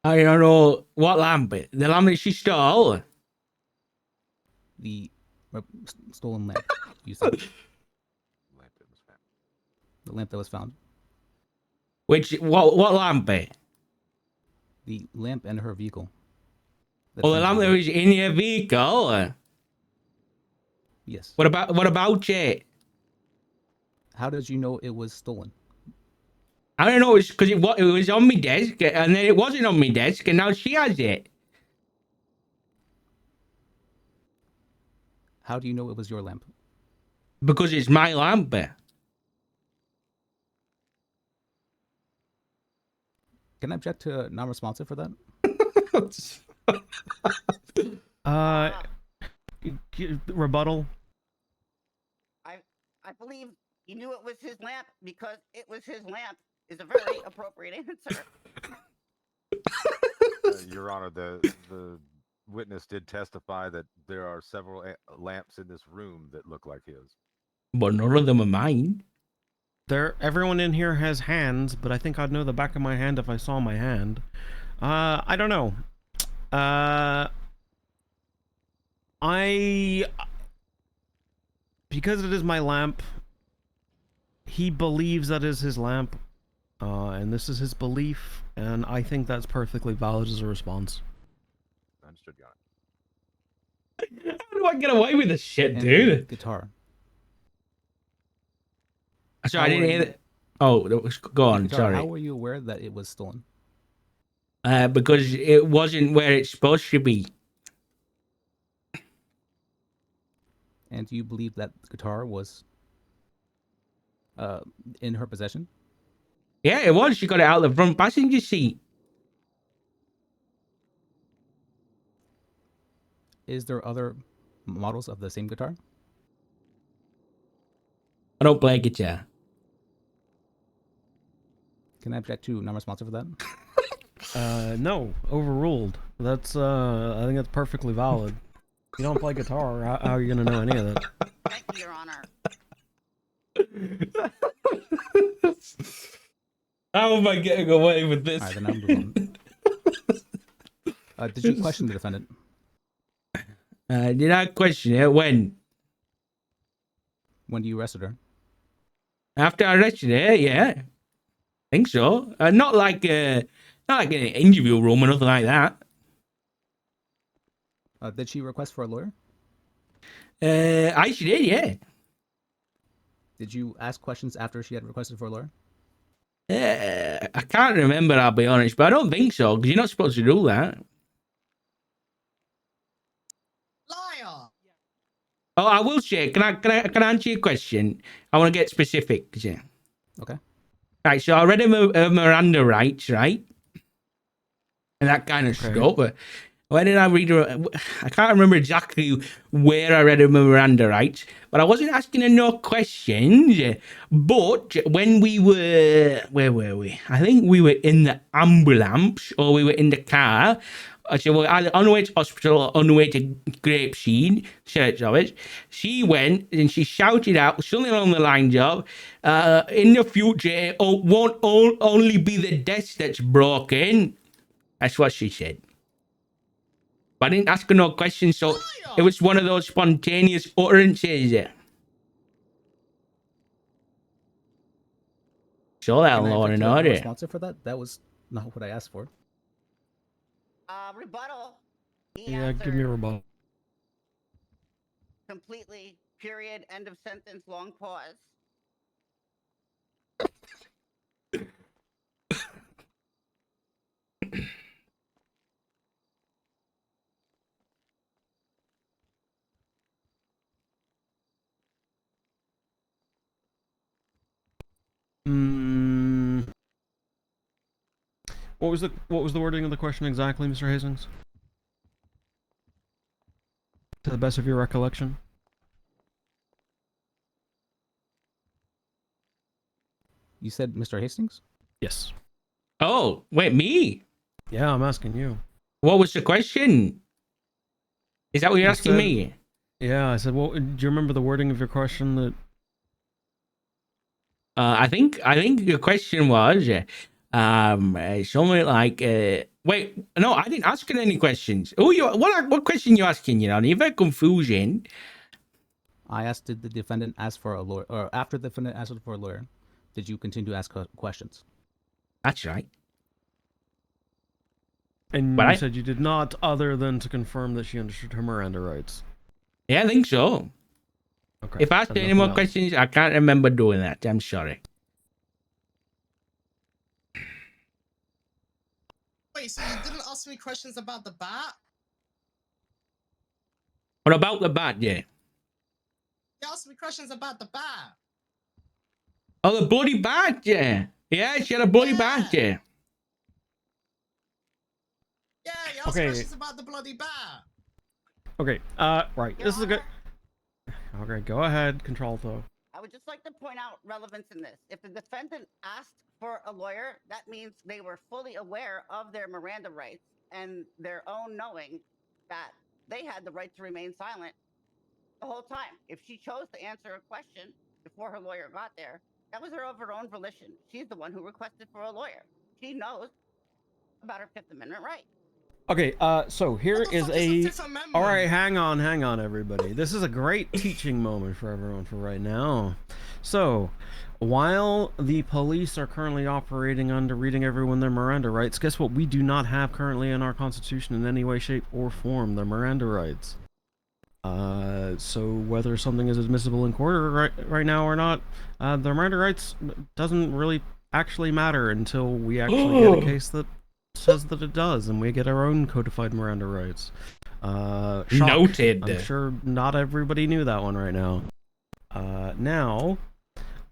I don't know what lamp. The lamp that she stole. The stolen lamp, you said. The lamp that was found. What lamp? The lamp in her vehicle. Oh, the lamp that was in your vehicle. Yes. What about it? How did you know it was stolen? I don't know. It's because it was on my desk, and then it wasn't on my desk, and now she has it. How do you know it was your lamp? Because it's my lamp. Can I object to non-responsive for that? Rebuttal. I believe he knew it was his lamp because it was his lamp is a very appropriate answer. Your Honor, the witness did testify that there are several lamps in this room that look like his. But none of them are mine. Everyone in here has hands, but I think I'd know the back of my hand if I saw my hand. I don't know. Because it is my lamp, he believes that is his lamp, and this is his belief, and I think that's perfectly valid as a response. Understood, Your Honor. How do I get away with this shit, And dude? Guitar. Sorry, I didn't hear that. Oh, go on. Guitar, Sorry. how were you aware that it was stolen? Because it wasn't where it's supposed to be. And do you believe that the guitar was in her possession? Yeah, it was. She got it out of the front passenger seat. Is there other models of the same guitar? I don't play guitar. Can I object to non-responsive for that? No, overruled. That's I think that's perfectly valid. You don't play guitar, how are you gonna know any of that? Thank you, Your Honor. How am I getting away with this? All right, then I'm moving on. Did you question the defendant? Did I question it? When? When you arrested her? After I arrested her, yeah. I think so. Not like an interview room or nothing like that. Did she request for a lawyer? She did, yeah. Did you ask questions after she had requested for a lawyer? I can't remember, I'll be honest, but I don't think so, because you're not supposed to do that. Liar! Oh, I will say, can I answer your question? I want to get specific. Yeah. Okay. Right, so I read a Miranda rights, right? And that kind of stuff. But where did I read her? I can't remember exactly where I read a Miranda rights, but I wasn't asking her no questions. But when we were, where were we? I think we were in the ambulance or we were in the car. So we were either on the way to hospital or on the way to Grapeseed, Church of it. She went and she shouted out something along the lines of, in the future, it won't only be the desk that's broken. That's what she said. But I didn't ask her no questions, so it was one of those spontaneous utterances. So that Can I law object and to the order. non-responsive for that? That was not what I asked for. Rebuttal. He Yeah, give me a rebuttal. completely, period, end of sentence, long pause. What was the wording of the question exactly, Mr. Hastings? To the best of your recollection. You said Mr. Hastings? Yes. Oh, wait, me? Yeah, I'm asking you. What was the question? Is that what you're asking me? Yeah, I said, well, do you remember the wording of your question that... I think your question was, something like, wait, no, I didn't ask her any questions. What question you asking, you know? You're very confusing. I asked, did the defendant ask for a lawyer, or after the defendant asked for a lawyer, did you continue to ask questions? That's right. And But you I- said you did not, other than to confirm that she understood her Miranda rights. Yeah, I think so. Okay. If I asked and any nothing more else. questions, I can't remember doing that. I'm sorry. Wait, so you didn't ask me questions about the bat? What about the bat, yeah? You asked me questions about the bat. Oh, the bloody bat, yeah. Yeah, she had a bloody bat, yeah. Yeah, you asked Okay. questions about the bloody bat. Okay. Right. Your This is a good. Honor, Okay. Go ahead, Contralto. I would just like to point out relevance in this. If the defendant asked for a lawyer, that means they were fully aware of their Miranda rights and their own knowing that they had the right to remain silent the whole time. If she chose to answer a question before her lawyer got there, that was of her own volition. She's the one who requested for a lawyer. She knows about her Fifth Amendment right. Okay. So here What the is fuck is the a. Fifth Amendment? All right. Hang on, everybody. This is a great teaching moment for everyone for right now. So, while the police are currently operating under reading everyone their Miranda rights, guess what? We do not have currently in our Constitution in any way, shape, or form their Miranda rights. So whether something is admissible in court right now or not, the Miranda rights doesn't really actually matter until we actually get a case that says that it does, and we get our own codified Miranda rights. Shock. Noted. I'm sure not everybody knew that one right now. Now,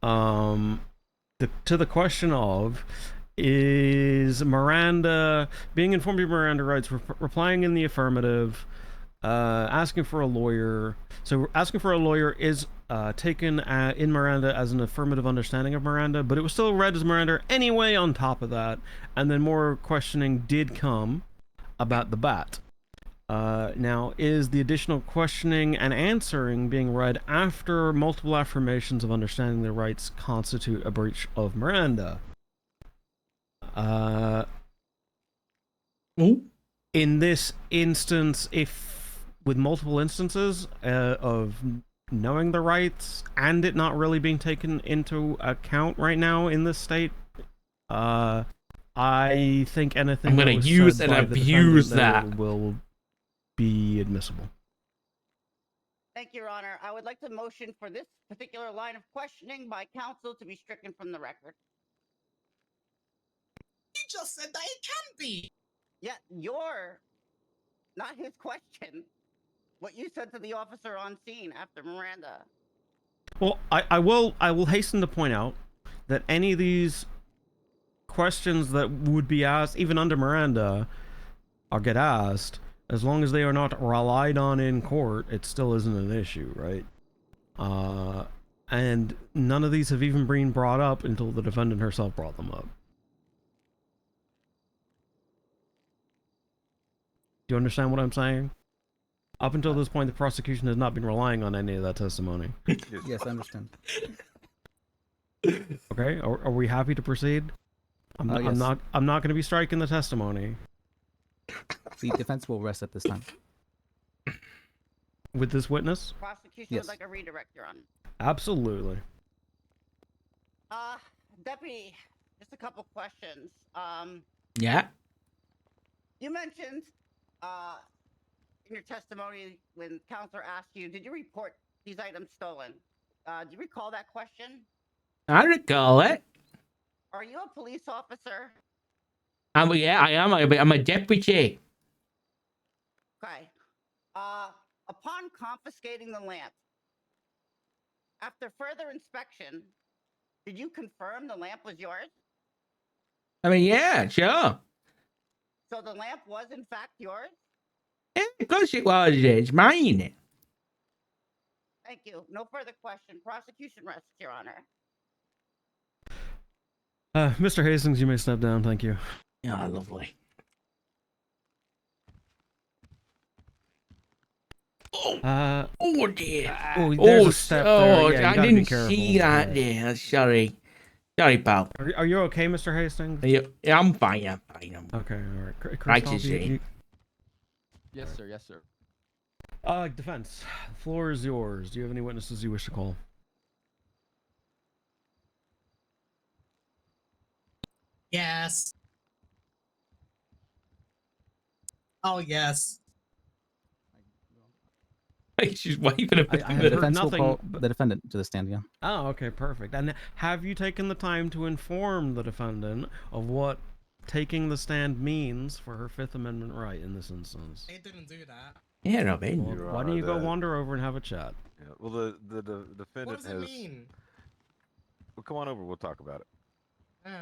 to the question of, is Miranda being informed of Miranda rights, replying in the affirmative, asking for a lawyer. So asking for a lawyer is taken in Miranda as an affirmative understanding of Miranda, but it was still read as Miranda anyway on top of that. And then more questioning did come about the bat. Now, is the additional questioning and answering being read after multiple affirmations of understanding their rights constitute a breach of Miranda? In this instance, if with multiple instances of knowing the rights and it not really being taken into account right now in this state, I think anything I'm gonna that was use said and by the abuse defendant that. will be admissible. Thank you, Your Honor. I would like to motion for this particular line of questioning by counsel to be stricken from the record. He just said that it can be. Yeah, not his question. What you said to the officer on scene after Miranda. Well, I will hasten to point out that any of these questions that would be asked, even under Miranda, or get asked, as long as they are not relied on in court, it still isn't an issue, right? And none of these have even been brought up until the defendant herself brought them up. Do you understand what I'm saying? Up until this point, the prosecution has not been relying on any of that testimony. Yes, I understand. Okay, are we happy to proceed? I'm Yes. not going to be striking the testimony. The defense will rest at this time. With this witness? Prosecution Yes. would like a redirect, Your Honor. Absolutely. Deputy, just a couple questions. Yeah. You mentioned in your testimony when counselor asked you, did you report these items stolen? Do you recall that question? I recall it. Are you a police officer? Yeah, I am. I'm a deputy. Okay. Upon confiscating the lamp, after further inspection, did you confirm the lamp was yours? I mean, yeah, sure. So the lamp was in fact yours? Yeah, of course it was. It's mine. Thank you. No further question. Prosecution rests, Your Honor. Mr. Hastings, you may step down. Thank you. Oh, lovely. Oh dear. There's a step there. Yeah, you I gotta be didn't careful. see that there. Sorry. Sorry, pal. Are you okay, Mr. Hastings? Yeah, I'm fine. I'm fine. Okay, all right. Right to Christoph, see. Yes, sir. Yes, sir. Defense, the floor is yours. Do you have any witnesses you wish to call? Yes. Oh yes. She's waving a I have The heard defense will nothing. call But... the defendant to the stand. Yeah. Oh, okay, perfect. And have you taken the time to inform the defendant of what taking the stand means for her Fifth Amendment right in this instance? They didn't do that. Yeah, Robin. Well, Your why don't Honor, you go wander over and have a chat? Yeah, well, the What defendant does it has. mean? Well, come on over. We'll talk about it. Alright.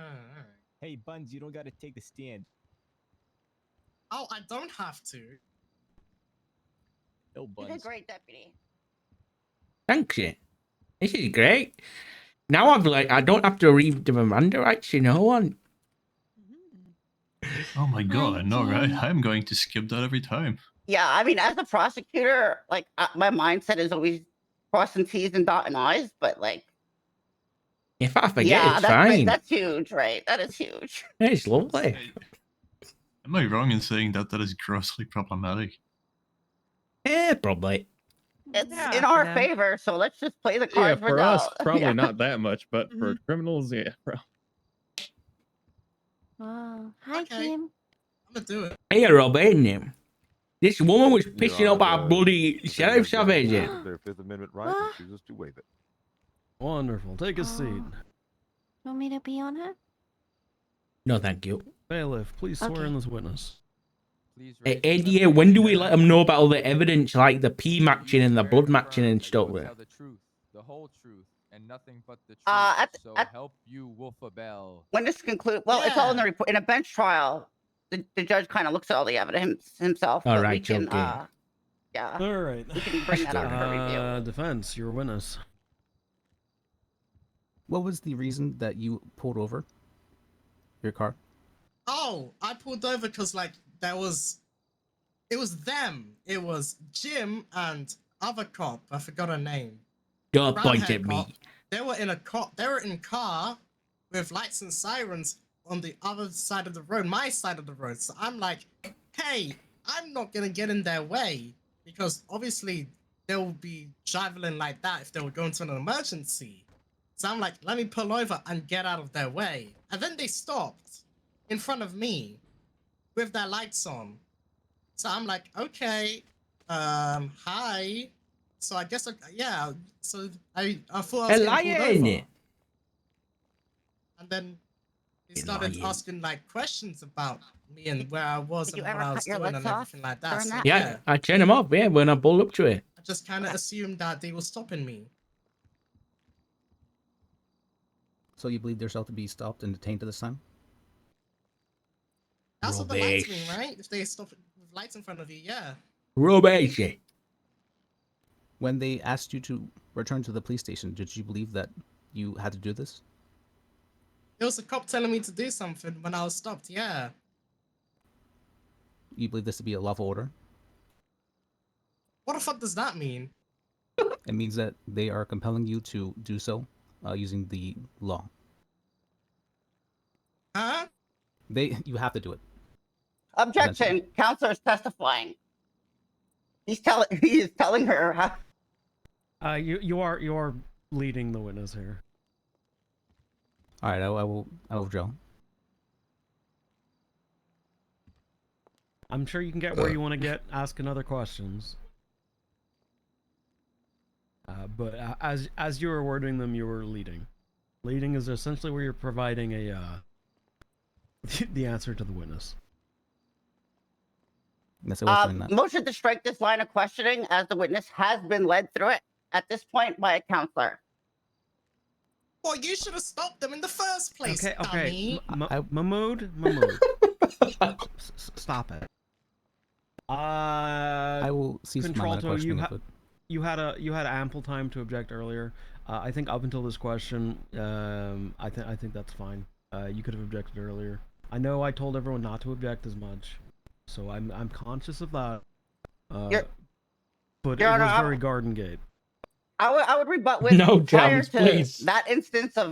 Hey, Buns, you don't gotta take the stand. Oh, I don't have to. No, You Buns. did great, deputy. Thanks, you. This is great. Now I don't have to read the Miranda rights, you know. And Oh my god, I know, right? Jim. I'm going to skip that every time. Yeah, I mean, as a prosecutor, like my mindset is always crossing T's and dotting I's, but like, if I forget, yeah, it's fine. that's huge, right? That is huge. It's lovely. Am I wrong in saying that that is grossly problematic? Yeah, probably. It's Yeah, in for our them. favor, so let's just play the Yeah, cards for we're us, dealt. probably Yeah. not that much, but for Mhm. criminals, yeah. Wow. Hi, Okay. Jim. I'm gonna do it. Hey, Robin. This woman was Your pissing up Honor, our bloody the sheriff's defendant has office. exercised their Fifth Amendment right and What? chooses to waive it. Wonderful. Take a seat. Oh. Want me to be on her? No, thank you. Bailiff, please swear Okay. in this witness. Please Hey, raise your left Eddie, hand when do and we let right them know hand. about all the evidence, like the pee Do matching you and the swear blood and matching affirm and that you stuff? will There. tell the truth, the whole truth, and nothing but the truth? So at- help you, Wolfabell. When this concludes, well, it's all in the Yeah. report. In a bench trial, the judge kind of looks at all the evidence himself. All but we right, can, okay. yeah, All right. we can bring that up for review. Defense, your witness. What was the reason that you pulled over your car? Oh, I pulled over because like it was them. It was Jim and other cop. I forgot her name. Don't Brown point hair at cop. me. They were in a car. They were in car with lights and sirens on the other side of the road, my side of the road. So I'm like, hey, I'm not gonna get in their way because obviously they'll be traveling like that if they were going to an emergency. So I'm like, let me pull over and get out of their way. And then they stopped in front of me with their lights on. So I'm like, okay, hi. So I guess, yeah. So I thought I was getting pulled over. Lying. And then they You're started lying. asking like questions about me and where I was Did you and what ever I cut was your doing lights and off everything like that. during So, that? Yeah, I turned him off. Yeah, when I pulled up to it. I just kind of assumed that they were stopping me. So you believe yourself to be stopped and detained at this time? That's what the lights mean, Rubbish. right? If they stop with lights in front of you, yeah. Rubbish. When they asked you to return to the police station, did you believe that you had to do this? It was a cop telling me to do something when I was stopped, yeah. You believe this to be a lawful order? What the fuck does that mean? It means that they are compelling you to do so using the law. Huh? You have to do it. Objection. Counselor is testifying. He is telling her how. You are leading the witness here. All right, I will withdraw. I'm sure you can get where you want to get asking other questions. But as you were wording them, you were leading. Leading is essentially where you're providing a the answer to the witness. Yes, I was doing that. Motion to strike this line of questioning as the witness has been led through it at this point by a counselor. Well, you should have stopped them in the first place, Okay. dummy. Mahmood. Stop it. I will cease my line of Contralto, questioning. you had ample time to object earlier. I think up until this question, I think that's fine. You could have objected earlier. I know I told everyone not to object as much, so I'm conscious of that. But Your it was Honor, very Garden Gate. I would rebut with No, prior James, to please. that instance of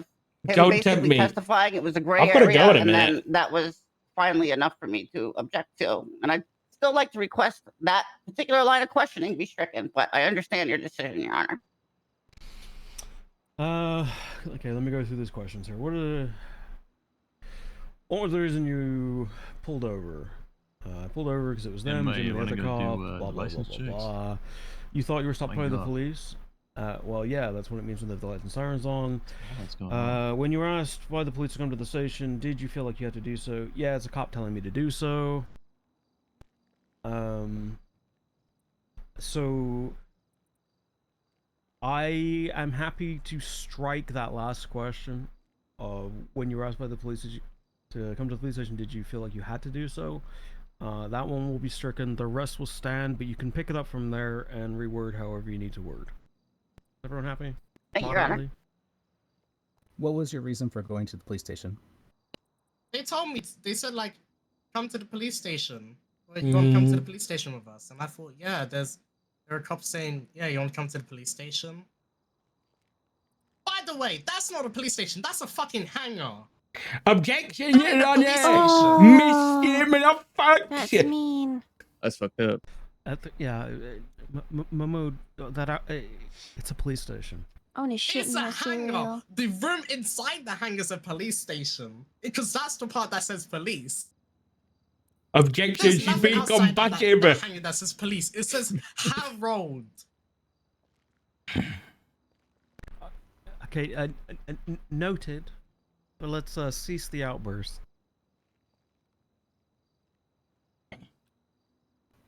him Don't tempt basically me. testifying. It was a gray I've got to area, go in a and then minute. that was finally enough for me to object to. And I'd still like to request that particular line of questioning be stricken, but I understand your decision, Your Honor. Okay, let me go through these questions here. What was the reason you pulled over? Pulled over because it was them, Anyway, Jimmy you the wanna other go cop, do, blah, blah, blah, license blah, checks? blah. You thought you were stopped My by the God. police? Well, yeah, that's what it means when they have the lights and sirens on. What's going on? When you were asked why the police come to the station, did you feel like you had to do so? Yeah, it's a cop telling me to do so. So I am happy to strike that last question. When you were asked by the police to come to the police station, did you feel like you had to do so? That one will be stricken. The rest will stand, but you can pick it up from there and reword however you need to word. Everyone happy? Thank you, Your Honor. Moderately? What was your reason for going to the police station? They told me, they said, like, come to the police station. Like, you want to come to the police station with us? And I thought, yeah, there are cops saying, yeah, you want to come to the police station? By the way, that's not a police station. That's a fucking hangar. Objection, That ain't Your a Honor! police station. Misdemeanor That's function! mean. That's fucked up. Mahmood, it's a police station. I want to shit It's in a your hangar. cereal. The room inside the hangar is a police station. Because that's the part that says police. Objection, There's she's nothing being outside that compatible. hangar that says police. It says Harold. Okay, noted. But let's cease the outburst.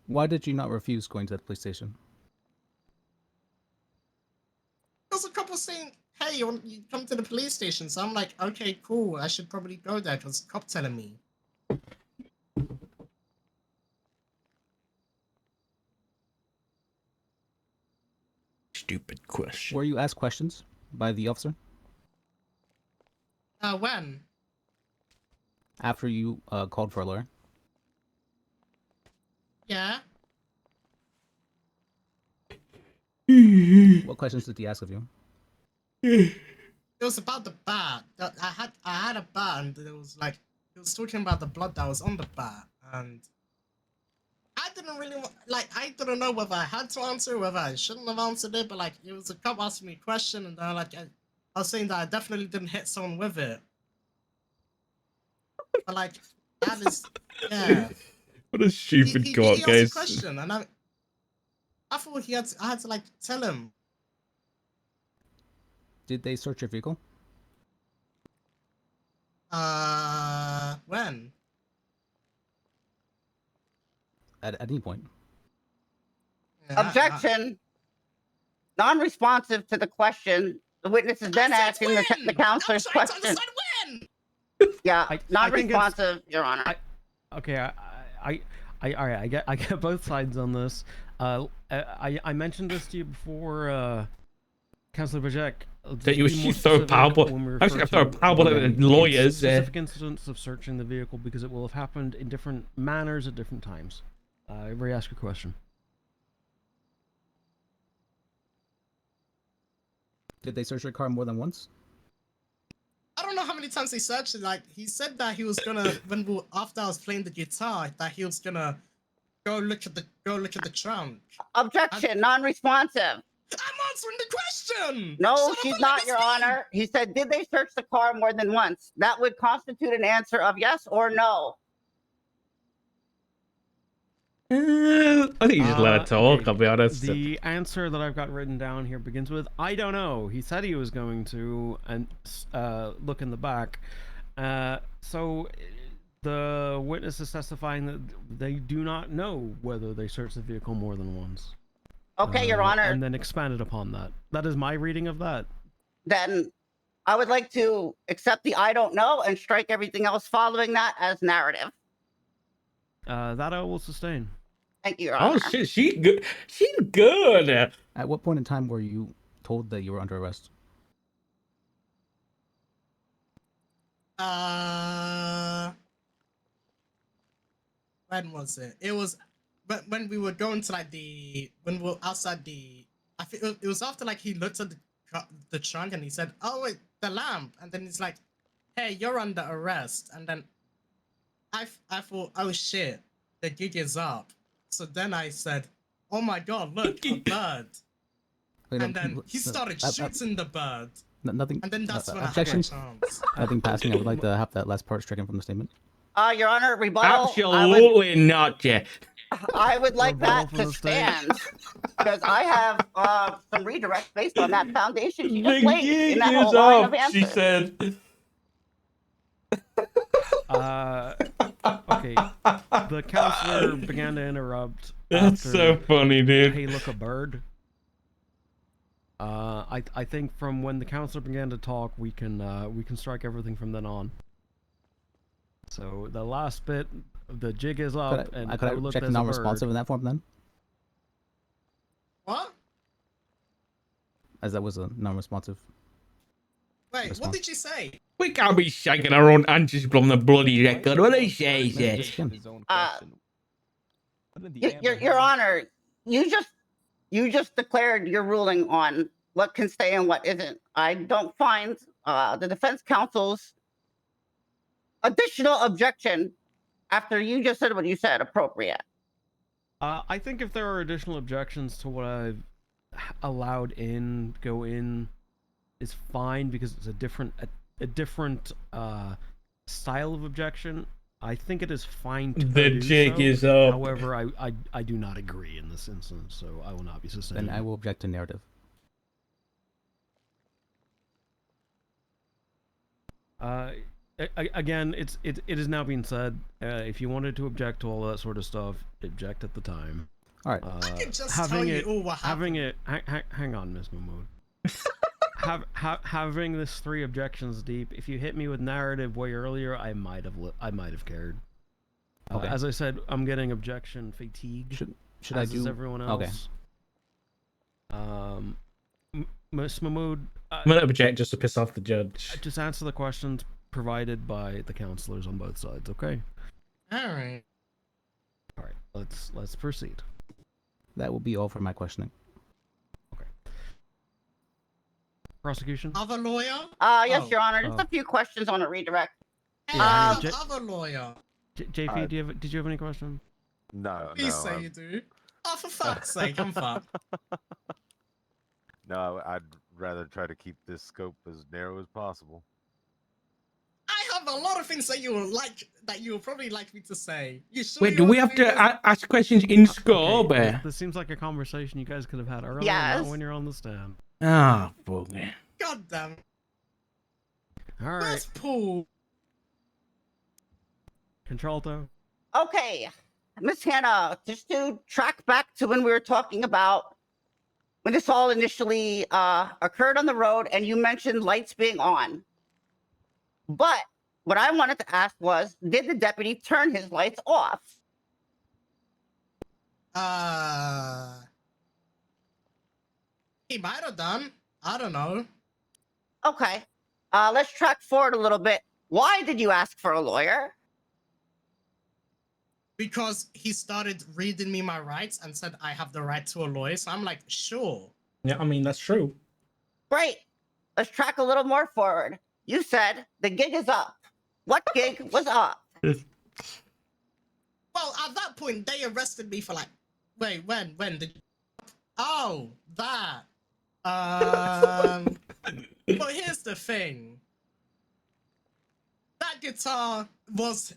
Why did you not refuse going to the police station? There's a couple saying, hey, you come to the police station. So I'm like, okay, cool. I should probably go there because the cop telling me. Stupid question. Were you asked questions by the officer? When? After you called for a lawyer? Yeah. What questions did he ask of you? It was about the bat. I had a bat, and it was like he was talking about the blood that was on the bat, and I didn't really I didn't know whether I had to answer, whether I shouldn't have answered it, but like it was a cop asking me a question, and then like I was saying that I definitely didn't hit someone with it. But like that is yeah. What a stupid he court asked case. a question, and I thought I had to like tell him. Did they search your vehicle? When? At any point. Yeah, Objection. Non-responsive to the question. The witness is then asking the counselor's question. Yeah, non-responsive, Your Honor. Okay, all right, I get both sides on this. I mentioned this to you before, Councillor Bajek. That you should throw a powerball. I was going to throw a powerball at the lawyers. Specific incidents of searching the vehicle because it will have happened in different manners at different times. Everybody ask your question. Did they search your car more than once? I don't know how many times they searched it. Like he said that he was gonna after I was playing the guitar that he was gonna go look at the trunk. Objection, non-responsive. I'm answering the question. No, she's not, Your Honor. He said, did they search the car more than once? That would constitute an answer of yes or no. I think you just let her talk, I'll be honest. The answer that I've got written down here begins with, I don't know. He said he was going to and look in the back. So the witness is testifying that they do not know whether they searched the vehicle more than once. Okay, Your Honor. And then expanded upon that. That is my reading of that. Then I would like to accept the I don't know and strike everything else following that as narrative. That I will sustain. Thank you, Your Honor. Oh shit, she's good. She's good. At what point in time were you told that you were under arrest? When was it? It was when we were going to like when we were outside I think it was after like he looked at the trunk and he said, "Oh wait, the lamp," and then he's like, "Hey, you're under arrest," and then I thought, "Oh shit, the gig is up." So then I said, "Oh my god, look, a bird!" And then he started shooting the bird. Nothing. And then that's when I have my objections. chance. Nothing passing. I would like to have that last part stricken from the statement. Your Honor, rebuttal. Absolutely not, yeah. I would like Rebuttal that from to the stage. stand because I have some redirects based on that foundation she just The laid in gig that is whole line of up, she answers. said. Okay. The counselor began to interrupt. That's after, so funny, dude. Hey, look, a bird. I think from when the counselor began to talk, we can strike everything from then on. So the last bit, the jig is up, and could I looked reject as a non-responsive bird. in that form then, What? as that was a non-responsive. Wait, what response. did you say? We can't be shaking our own answers from the bloody record. What did he say? Your Honor, you just declared your ruling on what can stay and what isn't. I don't find the defense counsel's additional objection after you just said what you said appropriate. I think if there are additional objections to what I've allowed go in, is fine because it's a different style of objection. I think it is fine to The do jig so. is up. However, I do not agree in this instance, so I will not be sustained. Then I will object to narrative. Again, it is now being said. If you wanted to object to all that sort of stuff, object at the time. All right. I can just tell you all what happened. Hang on, Miss Mahmood. Having this 3 objections deep. If you hit me with narrative way earlier, I might have cared. Okay. As I said, I'm getting objection fatigue. Should I as is do everyone else? Okay. Miss Mahmood, I'm gonna object just to piss off the judge. just answer the questions provided by the counselors on both sides, okay? All right. All right, let's proceed. That will be all for my questioning. Prosecution? Other lawyer? Yes, Your Honor. Just a few questions on a redirect. Yeah, Other lawyer. JP, did you have any questions? No, Please say you do. Oh, for fuck's sake, I'm fucked. No, I'd rather try to keep this scope as narrow as possible. I have a lot of things that you will probably like me to say. You sure Wait, you do we want have me to ask questions in scope? This seems like a conversation you guys could have had earlier, not when you're on the stand. Ah, bugger. God damn. All right. Where's Paul? Contralto. Okay, Miss Hannah, just to track back to when we were talking about when this all initially occurred on the road and you mentioned lights being on. But what I wanted to ask was, did the deputy turn his lights off? He might have done. I don't know. Okay, let's track forward a little bit. Why did you ask for a lawyer? Because he started reading me my rights and said I have the right to a lawyer. So I'm like, sure. Yeah, I mean, that's true. Great. Let's track a little more forward. You said the gig is up. What gig was up? Well, at that point, they arrested me for like, wait, when? Oh, that. But here's the thing. That guitar was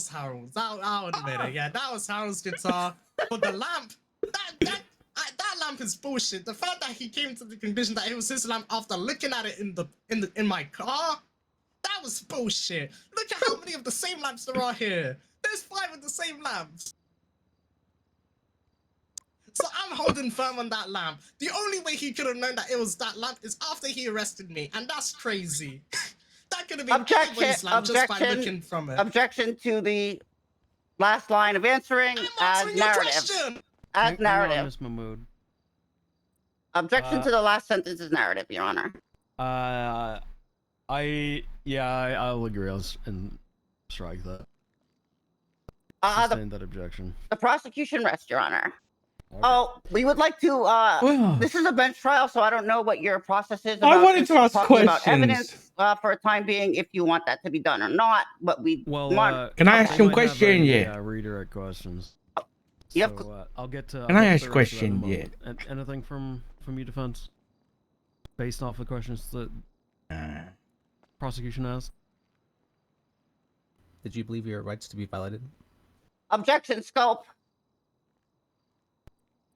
Harold's. I'll admit it. Yeah, that was Harold's guitar. But the lamp, that lamp is bullshit. The fact that he came to the conclusion that it was his lamp after looking at it in my car, that was bullshit. Look at how many of the same lamps there are here. There's 5 of the same lamps. So I'm holding firm on that lamp. The only way he could have known that it was that lamp is after he arrested me, and that's crazy. That could have been anybody's lamp just by looking from it. Objection to the last line of answering as narrative. As narrative. Miss Mahmood. Objection to the last sentence is narrative, Your Honor. I'll agree and strike that. Sustain that objection. The prosecution rests, Your Honor. Okay. Oh, we would like to, this is a bench trial, so I don't know what your process is. I wanted to ask questions. About evidence for a time being, if you want that to be done or not, but we want... Can I ask some questions? Yeah, redirect questions. Yep. So, I'll get to... Can I ask a question? Yeah. Anything from you, defense? based off the questions that prosecution asked. Did you believe your rights to be violated? Objection, scope.